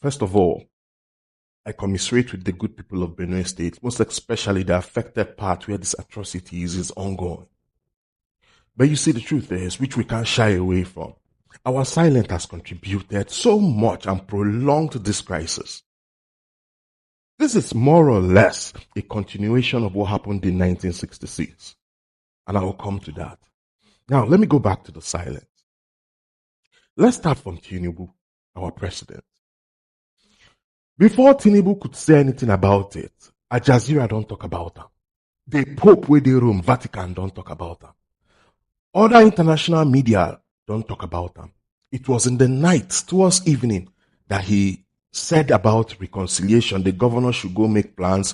First of all, I commiserate with the good people of Benue State, most especially the affected part where this atrocity is ongoing. But you see, the truth is, which we can't shy away from, our silence has contributed so much and prolonged this crisis. This is more or less a continuation of what happened in 1966. And I will come to that. Now, let me go back to the silence. Let's start from Tinubu, our president. Before Tinubu could say anything about it, Al Jazeera don't talk about them. The Pope where they Rome, Vatican don't talk about them. Other international media don't talk about them. It was in the night, towards evening, that he said about reconciliation. The governor should go make plans,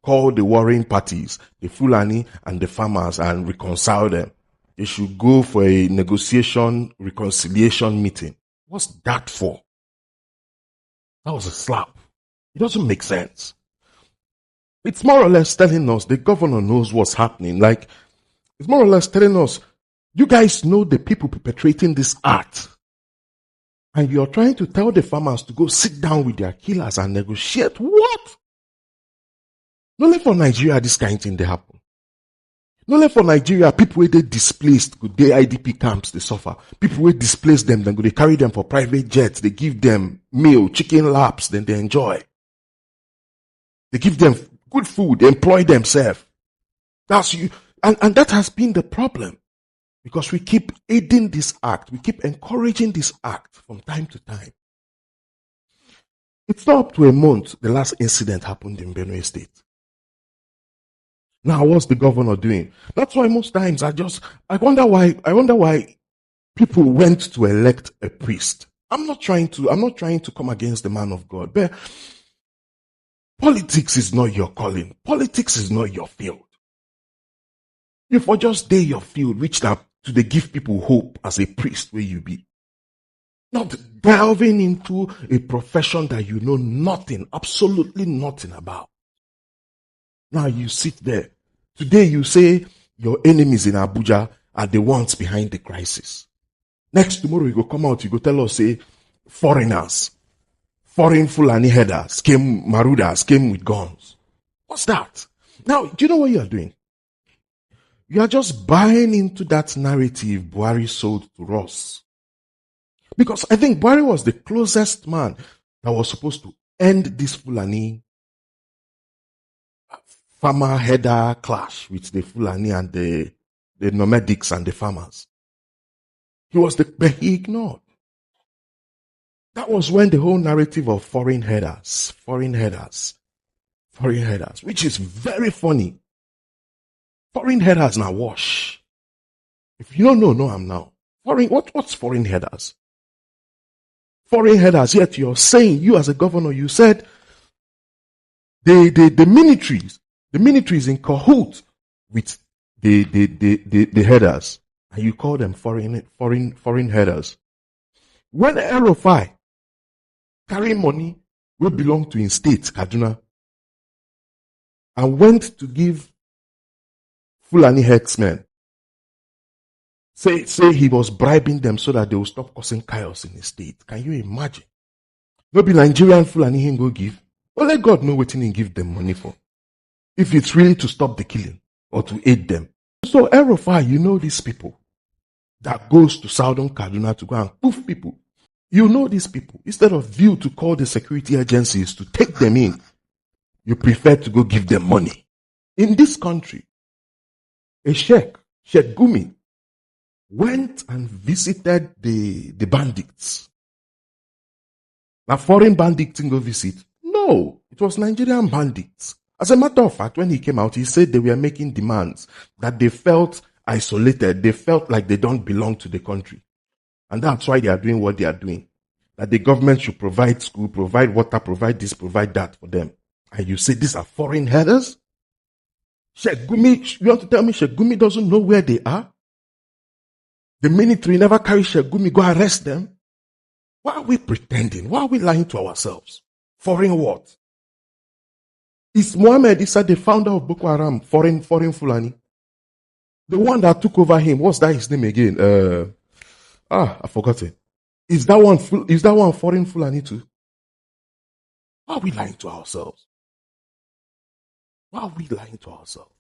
call the warring parties, the Fulani and the farmers, and reconcile them. They should go for a negotiation, reconciliation meeting. What's that for? That was a slap. It doesn't make sense. It's more or less telling us the governor knows what's happening. Like, it's more or less telling us, you guys know the people perpetrating this act. And you're trying to tell the farmers to go sit down with their killers and negotiate. What? Not only for Nigeria, this kind of thing they happen. Not only for Nigeria, people where they displaced, go they IDP camps, they suffer. People where displace them, then go they carry them for private jets. They give them meal, chicken laps, then they enjoy. They give them good food, they employ themselves. That's you. And that has been the problem. Because we keep aiding this act. We keep encouraging this act from time to time. It's not up to a month the last incident happened in Benue State. Now, what's the governor doing? That's why most times I wonder why people went to elect a priest. I'm not trying to come against the man of God, but politics is not your calling. Politics is not your field. You for just day your field, reach out to they give people hope as a priest where you be. Not delving into a profession that you know nothing, absolutely nothing about. Now you sit there. Today you say your enemies in Abuja are the ones behind the crisis. Next tomorrow you go come out, you go tell us, say, foreigners, foreign Fulani headers Marudas came with guns. What's that? Now, do you know what you are doing? You are just buying into that narrative Buhari sold to us. Because I think Buhari was the closest man that was supposed to end this Fulani farmer header clash with the Fulani and the nomadics and the farmers. But he ignored. That was when the whole narrative of foreign headers, which is very funny. Foreign headers now wash. If you don't know, I'm now. What's foreign headers? Foreign headers, yet you're saying, you as a governor, you said the military is in cahoots with the headers, and you call them foreign headers. When Erofai carry money will belong to in state, Kaduna, and went to give Fulani herdsmen, say he was bribing them so that they will stop causing chaos in the state. Can you imagine? No be Nigerian Fulani him go give. Well, let God know what he give them money for. If it's really to stop the killing or to aid them. So Erofai, you know these people that goes to Southern Kaduna to go and poof people. You know these people. Instead of you to call the security agencies to take them in, you prefer to go give them money. In this country, a Sheikh Gumi, went and visited the bandits. Now, foreign bandits didn't go visit. No, it was Nigerian bandits. As a matter of fact, when he came out, he said they were making demands, that they felt isolated. They felt like they don't belong to the country. And that's why they are doing what they are doing. That the government should provide school, provide water, provide this, provide that for them. And you say these are foreign headers? Sheikh Gumi, you want to tell me Sheikh Gumi doesn't know where they are? The military never carry Sheikh Gumi, go arrest them? Why are we pretending? Why are we lying to ourselves? Foreign what? Is Mohammed Issa the founder of Boko Haram foreign Fulani? The one that took over him, what's that his name again? I forgot it. Is that one foreign Fulani too? Why are we lying to ourselves? Why are we lying to ourselves?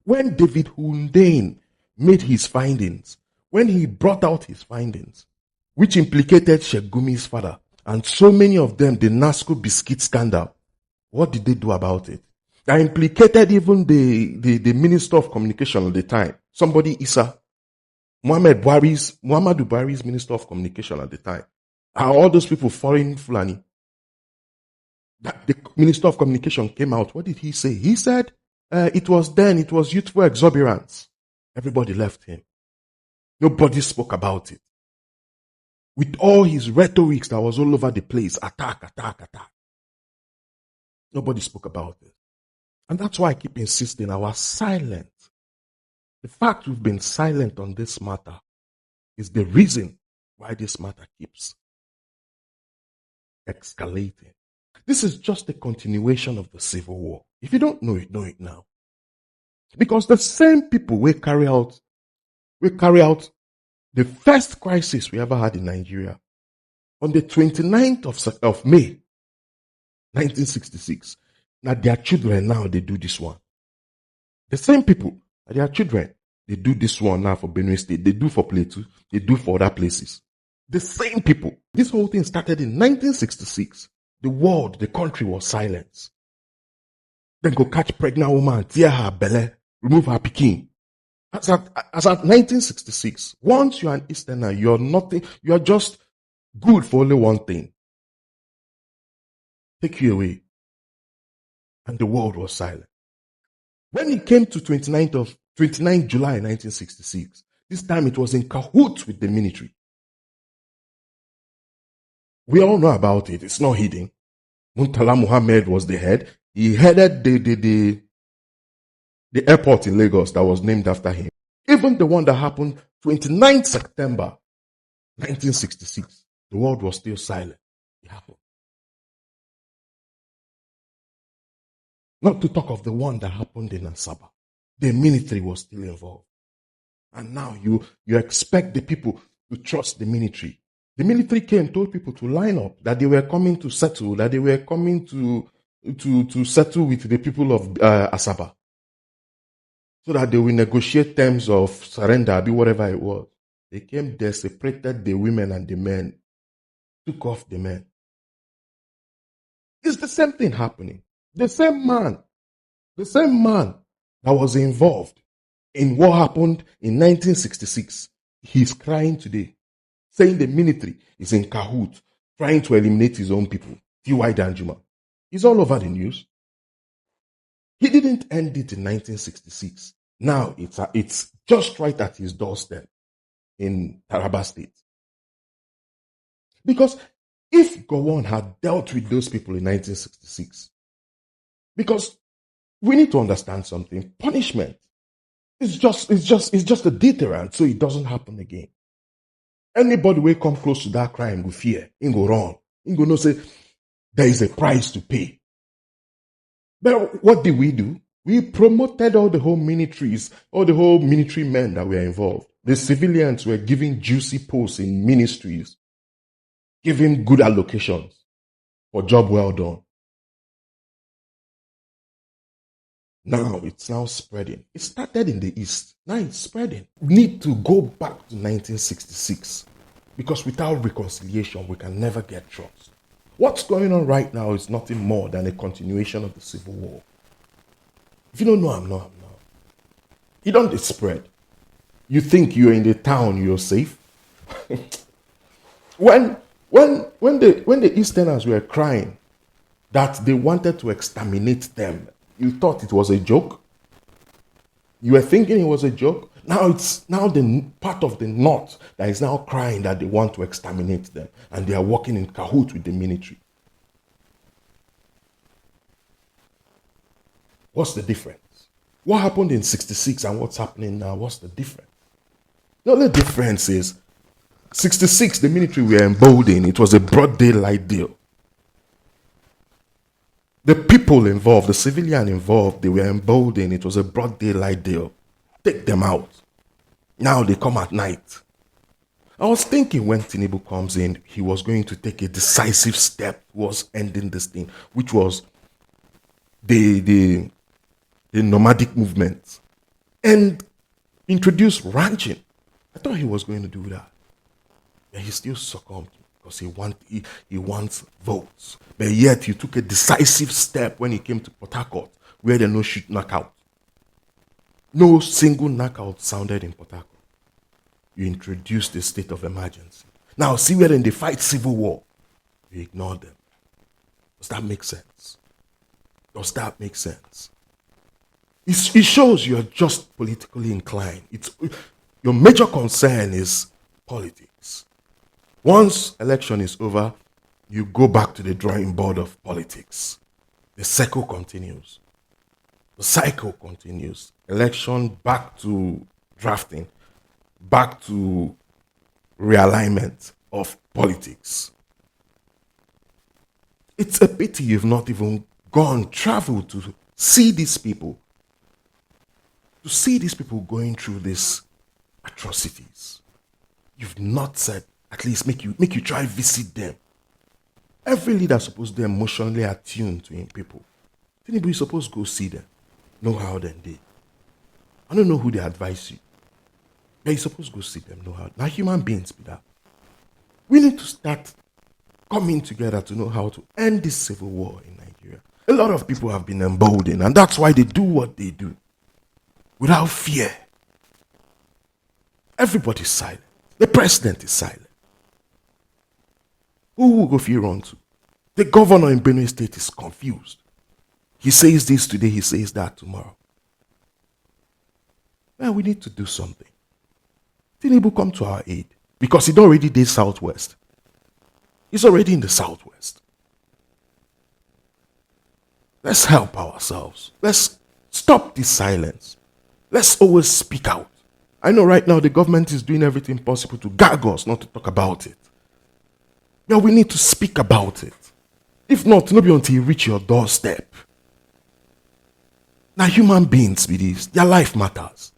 When David Hundane made his findings, when he brought out his findings, which implicated Shegumi's father, and so many of them, the Nasco biscuit scandal, what did they do about it? That implicated even the Minister of Communication at the time, somebody Issa, Muhammadu Buhari's Minister of Communication at the time. Are all those people foreign Fulani? That the Minister of Communication came out. What did he say? He said it was youthful exuberance. Everybody left him. Nobody spoke about it. With all his rhetorics that was all over the place, attack. Nobody spoke about it. And that's why I keep insisting our silence. The fact we've been silent on this matter is the reason why this matter keeps escalating. This is just a continuation of the Civil War. If you don't know it now. Because the same people will carry out the first crisis we ever had in Nigeria on the 29th of May, 1966. Now their children now, they do this one. The same people, their children, they do this one now for Benue State. They do for Plateau. They do for other places. The same people. This whole thing started in 1966. The world, the country was silent. Then go catch pregnant woman, tear her belly, remove her pikin. As at 1966, once you're an Easterner, you're nothing, you're just good for only one thing. Take you away. And the world was silent. When it came to 29 July 1966, this time it was in cahoots with the military. We all know about it. It's not hidden. Muntala Muhammad was the head. He headed the airport in Lagos that was named after him. Even the one that happened 29 September 1966, the world was still silent. It happened. Not to talk of the one that happened in Asaba. The military was still involved. And now you expect the people to trust the military. The military came, told people to line up, that they were coming to settle, that they were coming to settle with the people of Asaba. So that they will negotiate terms of surrender, be whatever it was. They came there, separated the women and the men, took off the men. It's the same thing happening. The same man that was involved in what happened in 1966, he's crying today, saying the military is in cahoots, trying to eliminate his own people. T.Y. Danjuma. It's all over the news. He didn't end it in 1966. Now it's just right at his doorstep in Taraba State. Because if Gowon had dealt with those people in 1966, because we need to understand something, punishment is just a deterrent so it doesn't happen again. Anybody will come close to that crime with fear, ain't go wrong. Ain't go no say there is a price to pay. But what did we do? We promoted all the whole military men that were involved. The civilians were given juicy posts in ministries, giving good allocations for job well done. Now it's now spreading. It started in the East. Now it's spreading. We need to go back to 1966 because without reconciliation, we can never get trust. What's going on right now is nothing more than a continuation of the Civil War. If you don't know, I'm not. You don't spread. You think you're in the town, you're safe. When the Easterners were crying that they wanted to exterminate them, you thought it was a joke? You were thinking it was a joke? Now it's the part of the North that is now crying that they want to exterminate them and they are working in cahoots with the military. What's the difference? What happened in 66 and what's happening now? What's the difference? The only difference is 66, the military were emboldened. It was a broad daylight deal. The people involved, the civilian involved, they were emboldened. It was a broad daylight deal. Take them out. Now they come at night. I was thinking when Tinubu comes in, he was going to take a decisive step towards ending this thing, which was the nomadic movement, and introduce ranching. I thought he was going to do that. And he still succumbed because he wants votes. But yet he took a decisive step when he came to Port Harcourt, where there no shoot knockout. No single knockout sounded in Port Harcourt. You introduced a state of emergency. Now see where they fight civil war. You ignore them. Does that make sense? Does that make sense? It shows you're just politically inclined. Your major concern is politics. Once election is over, you go back to the drawing board of politics. The cycle continues. The cycle continues. Election, back to drafting, back to realignment of politics. It's a pity you've not even traveled to see these people. To see these people going through these atrocities. You've not said, at least make you try visit them. Every leader is supposed to be emotionally attuned to him people. Tinubu is supposed to go see them. Know how they did. I don't know who they advise you. But you're supposed to go see them, know how. Now human beings be that. We need to start coming together to know how to end this civil war in Nigeria. A lot of people have been emboldened, and that's why they do what they do. Without fear. Everybody's silent. The president is silent. Who will go fear on to? The governor in Benue State is confused. He says this today, he says that tomorrow. Well, we need to do something. Tinubu come to our aid because he already did Southwest. He's already in the Southwest. Let's help ourselves. Let's stop this silence. Let's always speak out. I know right now the government is doing everything possible to gag us not to talk about it. Yeah, we need to speak about it. If not, nobody until you reach your doorstep. Now human beings be this, their life matters.